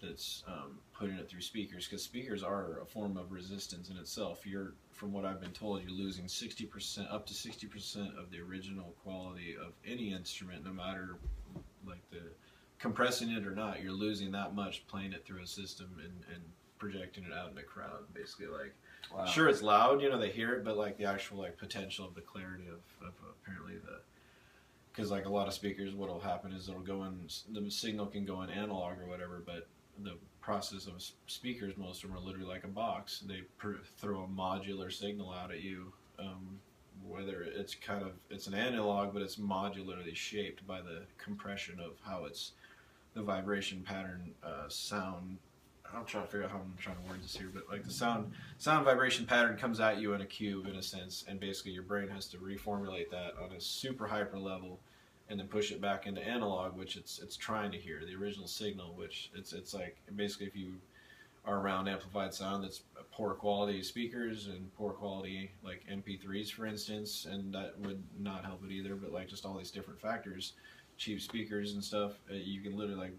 that's putting it through speakers, because speakers are a form of resistance in itself. From what I've been told, you're losing 60%, up to 60% of the original quality of any instrument, no matter like the compressing it or not. You're losing that much playing it through a system and projecting it out in the crowd. Basically, like, wow. Sure, it's loud, you know, they hear it, but like the actual like potential of the clarity of apparently because like a lot of speakers, what'll happen is it'll go in, the signal can go in analog or whatever, but the process of speakers, most of them are literally like a box. They throw a modular signal out at you, whether it's an analog, but it's modularly shaped by the compression of how the vibration pattern sound. I'm trying to figure out how I'm trying to word this here, but like the sound vibration pattern comes at you in a cube in a sense, and basically your brain has to reformulate that on a super hyper level, and then push it back into analog, which it's trying to hear the original signal, which it's like basically if you are around amplified sound that's poor quality speakers and poor quality like MP3s for instance, and that would not help it either. But like just all these different factors, cheap speakers and stuff, you can literally like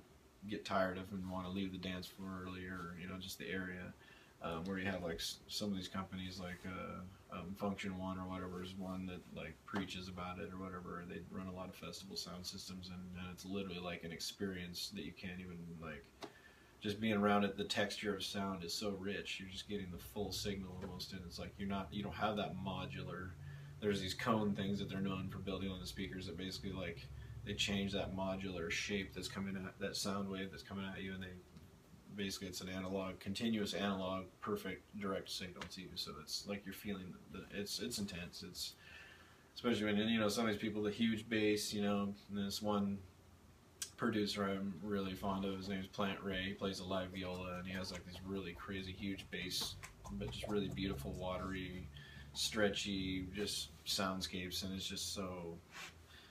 get tired of and want to leave the dance floor earlier, or, you know, just the area. Where you have like some of these companies like Function One or whatever is one that like preaches about it or whatever. They run a lot of festival sound systems, and it's literally like an experience that you can't even like. Just being around it, the texture of sound is so rich. You're just getting the full signal almost, and it's like you don't have that modular. There's these cone things that they're known for building on the speakers that basically like they change that modular shape that's coming at that sound wave that's coming at you, and they basically it's an analog, continuous analog, perfect direct signal to you. So it's like you're feeling it's intense. It's especially when, you know, some of these people, the huge bass, you know, and this one producer I'm really fond of, his name is Plant Ray. He plays a live viola, and he has like these really crazy huge bass, but just really beautiful, watery, stretchy, just soundscapes, and it's just so.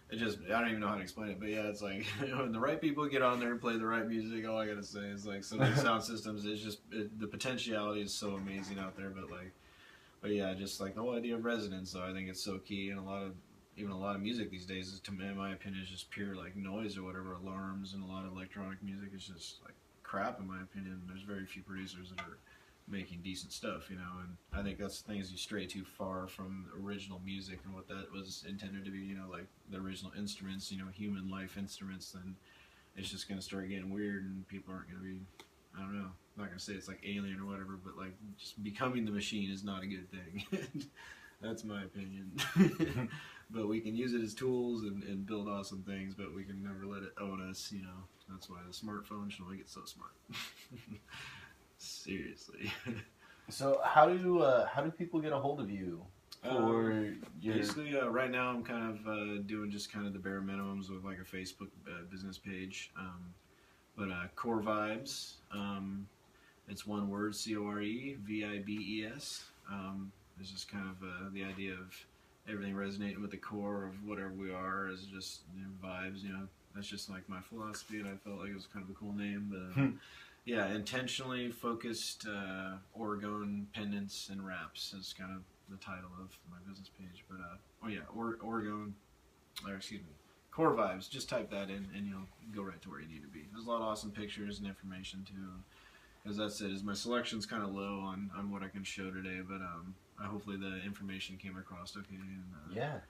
I don't even know how to explain it, but yeah, it's like when the right people get on there and play the right music, all I gotta say is like some of these sound systems, it's just the potentiality is so amazing out there. But yeah, just like the whole idea of resonance, though, I think it's so key. And even a lot of music these days, is, in my opinion, is just pure like noise or whatever, alarms, and a lot of electronic music is just like crap in my opinion. There's very few producers that are making decent stuff, you know, and I think that's the thing, is you stray too far from original music and what that was intended to be, you know, like the original instruments, you know, human life instruments, then it's just going to start getting weird, and people aren't going to be, I don't know, I'm not going to say it's like alien or whatever, but like just becoming the machine is not a good thing. That's my opinion. But we can use it as tools and build awesome things, but we can never let it own us, you know. That's why the smartphone should only get so smart. Seriously. So how do people get a hold of you? Basically, right now I'm kind of doing just kind of the bare minimums with like a Facebook business page. But CoreVibes, it's one word, CoreVibes. It's just kind of the idea of everything resonating with the core of whatever we are is just, you know, vibes. You know, that's just like my philosophy, and I felt like it was kind of a cool name. But yeah, intentionally focused orgone pendants and wraps is kind of the title of my business page. But oh yeah, orgone, or excuse me, CoreVibes. Just type that in, and you'll go right to where you need to be. There's a lot of awesome pictures and information too. As I said, my selection's kind of low on what I can show today, but hopefully the information came across okay. And, yeah,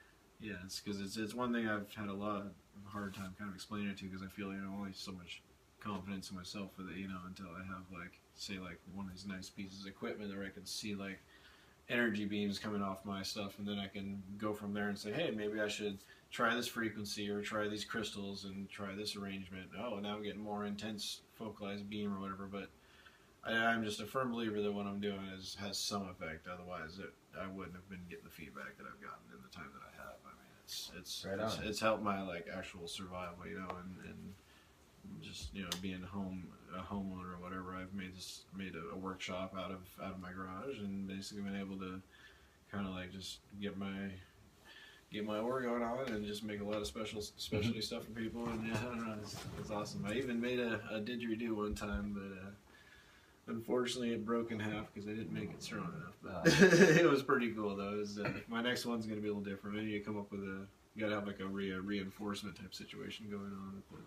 it's because it's one thing I've had a hard time kind of explaining it to, because I feel, you know, only so much confidence in myself with it, you know, until I have like, say, like one of these nice pieces of equipment where I can see like energy beams coming off my stuff, and then I can go from there and say, hey, maybe I should try this frequency or try these crystals and try this arrangement. Oh, now I'm getting more intense focalized beam or whatever. But I'm just a firm believer that what I'm doing has some effect. Otherwise, I wouldn't have been getting the feedback that I've gotten in the time that I have. I mean, it's helped my like actual survival, you know, and just, you know, being a homeowner or whatever. I've made a workshop out of my garage, and basically been able to kind of like just get my orgone on and just make a lot of specialty stuff for people. And yeah, I don't know, it's awesome. I even made a didgeridoo one time, but unfortunately it broke in half because I didn't make it strong enough. But it was pretty cool though. It was, my next one's gonna be a little different. Maybe you come up with you gotta have like a reinforcement type situation going on with the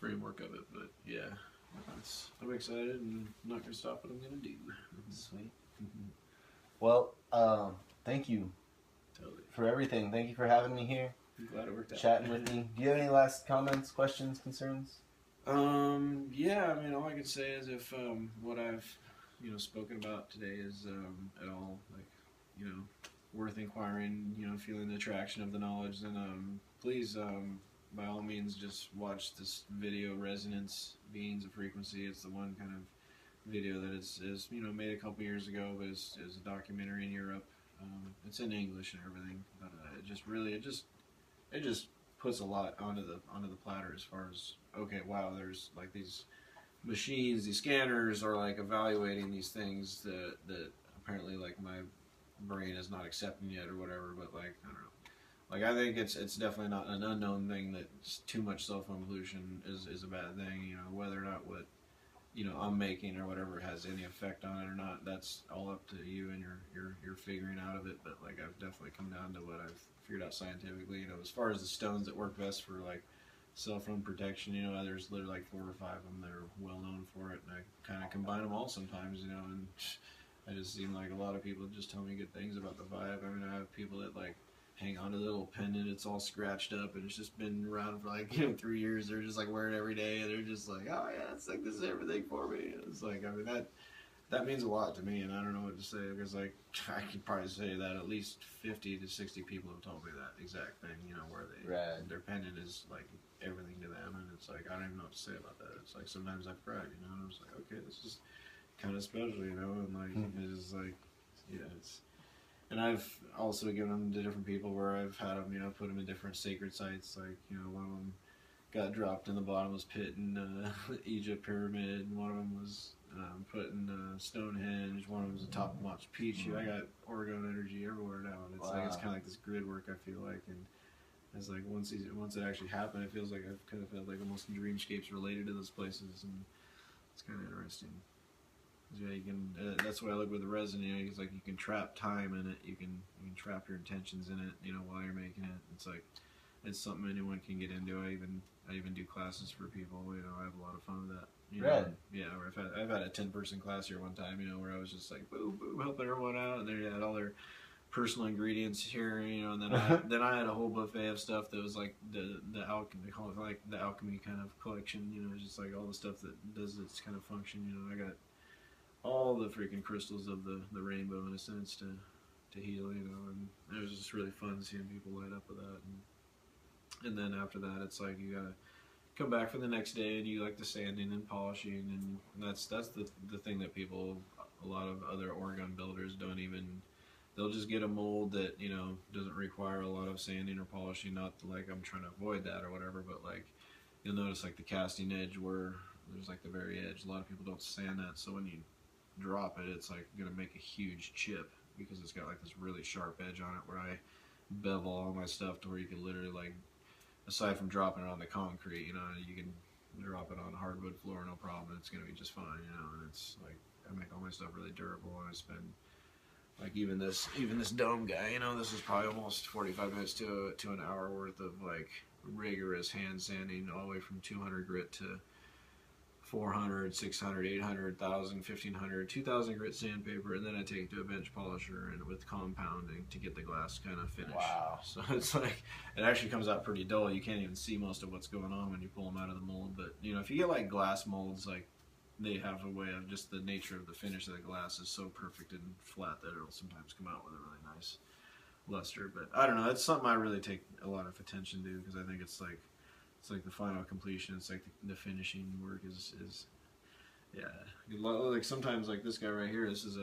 framework of it. But yeah, I'm excited and I'm not gonna stop what I'm gonna do. Sweet. Well, thank you for everything. Thank you for having me here. I'm glad it worked out. Chatting with me. Do you have any last comments, questions, concerns? Yeah, I mean, all I can say is if what I've spoken about today is at all worth inquiring, feeling the attraction of the knowledge, then please by all means just watch this video, Resonance Beings of Frequency. It's the one kind of video that is made a couple years ago, but is a documentary in Europe. It's in English and everything, but it just puts a lot onto the platter as far as, okay, wow, there's like these machines, these scanners are like evaluating these things that apparently like my brain is not accepting yet or whatever, but like I don't know. Like I think it's definitely not an unknown thing that too much cell phone pollution is a bad thing, whether or not what I'm making or whatever has any effect on it or not, that's all up to you and your figuring out of it. But like I've definitely come down to what I've figured out scientifically, as far as the stones that work best for like cell phone protection, there's literally like 4 or 5 of them that are well known for it, and I kind of combine them all sometimes, and I just seem like a lot of people just tell me good things about the vibe. I mean, I have people that like hang on to the little pendant, it's all scratched up and it's just been around for like 3 years. They're just like wearing it every day and they're just like, oh yeah, it's like this is everything for me. And it's like, I mean, that means a lot to me, and I don't know what to say, because like I could probably say that at least 50 to 60 people have told me that exact thing, where their pendant is like everything to them, and it's like I don't even know what to say about that. It's like sometimes I've cried, and I was like, okay, this is kind of special, and like it's just like, yeah, it's. And I've also given them to different people where I've had them, put them in different sacred sites. Like, one of them got dropped in the bottomless pit in Egypt pyramid, and one of them was put in Stonehenge. One of them was atop Machu Picchu. I got orgone energy everywhere now, and it's like it's kind of like this grid work. I feel like, and it's like once it actually happened, it feels like I've kind of felt like almost dreamscapes related to those places, and it's kind of interesting. Yeah, you can. That's why I look with the resin. It's like you can trap time in it. You can trap your intentions in it. While you're making it. It's like it's something anyone can get into. I even do classes for people. I have a lot of fun with that. Yeah. I've had a 10-person class here one time. Where I was just like boom, helping everyone out, and they had all their personal ingredients here. And then I had a whole buffet of stuff that was like the alchemy. They call it like the alchemy kind of collection. Just like all the stuff that does its kind of function. I got all the freaking crystals of the rainbow in a sense to heal, and it was just really fun seeing people light up with that, and then after that it's like you gotta come back for the next day and you like the sanding and polishing, and that's the thing that a lot of other orgone builders don't even. They'll just get a mold that doesn't require a lot of sanding or polishing. Not like I'm trying to avoid that or whatever, but like you'll notice like the casting edge where there's like the very edge. A lot of people don't sand that, so when you drop it, it's like gonna make a huge chip because it's got like this really sharp edge on it, where I bevel all my stuff to where you can literally, like, aside from dropping it on the concrete, you can drop it on hardwood floor, no problem, it's gonna be just fine, and it's like I make all my stuff really durable, and I spend like even this dome guy, this is probably almost 45 minutes to an hour worth of like rigorous hand sanding, all the way from 200 grit to 400, 600, 800, 1,000, 1,500, 2,000 grit sandpaper, and then I take it to a bench polisher and with compounding to get the glass kind of finish. Wow. So it's like, it actually comes out pretty dull. You can't even see most of what's going on when you pull them out of the mold. But, if you get like glass molds, like they have a way of just the nature of the finish of the glass is so perfect and flat that it'll sometimes come out with a really nice luster. But I don't know, it's something I really take a lot of attention to, because I think it's like the final completion. It's like the finishing work is yeah. Like sometimes like this guy right here, this is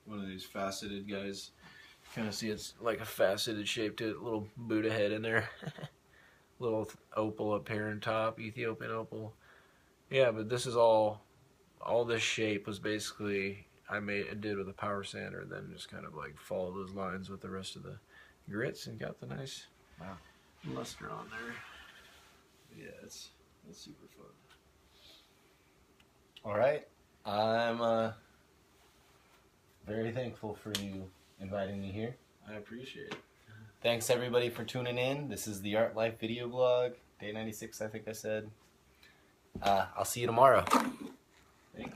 one of these faceted guys. Kind of see it's like a faceted shape to it, little Buddha head in there. Little opal up here on top, Ethiopian opal. Yeah, but this is all this shape was basically I did with a power sander, and then just kind of like follow those lines with the rest of the grits and got the nice luster on there. Yeah, it's super fun. All right, I'm very thankful for you inviting me here. I appreciate it. Thanks everybody for tuning in. This is the Art Life video blog, day 96, I think I said. I'll see you tomorrow. Thank you.